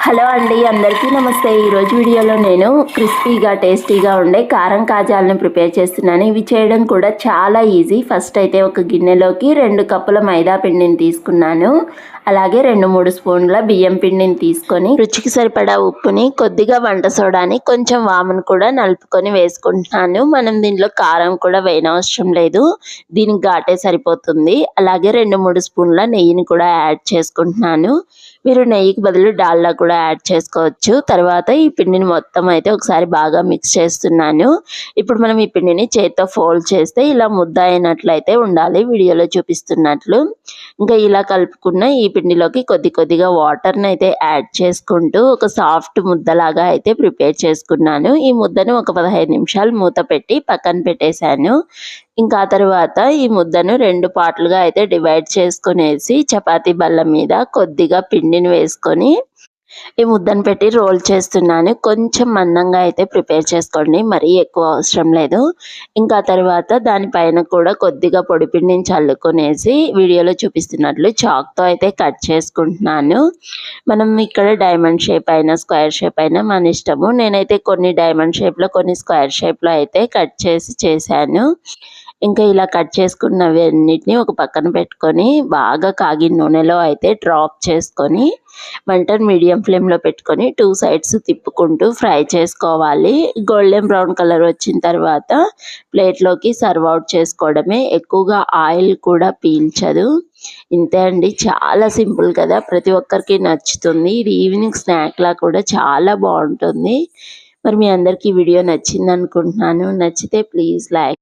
Hello అండి, అందరికీ నమస్తే. ఈరోజు వీడియోలో నేను క్రిస్పీగా టేస్టీగా ఉండే కారం కాజాలను ప్రిపేర్ చేస్తున్నాను. ఇవి చేయడం కూడా చాలా ఈజీ. ఫస్ట్ అయితే ఒక గిన్నెలోకి 2 కప్పుల మైదా పిండిని తీసుకున్నాను. అలాగే 2-3 స్పూన్ల బియ్యం పిండిని తీసుకొని రుచికి సరిపడా ఉప్పుని, కొద్దిగా వంట సోడాని, కొంచెం వామును కూడా నలుపుకొని వేసుకుంటున్నాను. మనం దీనిలో కారం కూడా వేయనవసరం లేదు, దీనికి ఘాటే సరిపోతుంది. అలాగే 2-3 స్పూన్ల నెయ్యిని కూడా యాడ్ చేసుకుంటున్నాను. మీరు నెయ్యికి బదులు డాల్డా కూడా యాడ్ చేసుకోవచ్చు. తర్వాత ఈ పిండిని మొత్తం అయితే ఒకసారి బాగా మిక్స్ చేస్తున్నాను. ఇప్పుడు మనం ఈ పిండిని చేత్తో ఫోల్డ్ చేస్తే ఇలా ముద్ద అయినట్లయితే ఉండాలి, వీడియోలో చూపిస్తున్నట్లు. ఇంకా ఇలా కలుపుకున్న ఈ పిండిలోకి కొద్దిగా వాటర్ని అయితే యాడ్ చేసుకుంటూ ఒక సాఫ్ట్ ముద్దలాగా అయితే ప్రిపేర్ చేసుకున్నాను. ఈ ముద్దను ఒక 15 నిమిషాలు మూత పెట్టి పక్కన పెట్టేశాను. ఇంకా తర్వాత ఈ ముద్దను 2 పార్ట్లుగా అయితే డివైడ్ చేసుకునేసి చపాతీ బల్ల మీద కొద్దిగా పిండిని వేసుకొని ఈ ముద్దను పెట్టి రోల్ చేస్తున్నాను. కొంచెం మందంగా అయితే ప్రిపేర్ చేసుకోండి, మరీ ఎక్కువ అవసరం లేదు. ఇంకా తర్వాత దానిపైన కూడా కొద్దిగా పొడి పిండిని చల్లుకొనేసి వీడియోలో చూపిస్తున్నట్లు చాక్తో అయితే కట్ చేసుకుంటున్నాను. మనం ఇక్కడ డైమండ్ షేప్ అయినా స్క్వేర్ షేప్ అయినా మన ఇష్టము. నేనైతే కొన్ని డైమండ్ షేప్లో కొన్ని స్క్వేర్ షేప్లో అయితే కట్ చేశాను. ఇంకా ఇలా కట్ చేసుకున్నవన్నిటిని ఒక పక్కన పెట్టుకొని బాగా కాగిన నూనెలో అయితే డ్రాప్ చేసుకొని మంటను మీడియం ఫ్లేమ్లో పెట్టుకొని 2 సైడ్స్ తిప్పుకుంటూ ఫ్రై చేసుకోవాలి. గోల్డెన్ బ్రౌన్ కలర్ వచ్చిన తర్వాత ప్లేట్లోకి సర్వ్ అవుట్ చేసుకోవడమే. ఎక్కువగా ఆయిల్ కూడా పీల్చదు. ఇంతే అండి, చాలా సింపుల్ కదా, ప్రతి ఒక్కరికి నచ్చుతుంది. ఇది ఈవినింగ్ స్నాక్లా కూడా చాలా బాగుంటుంది. మరి మీ అందరికీ వీడియో నచ్చింది అనుకుంటున్నాను. నచ్చితే ప్లీజ్ లైక్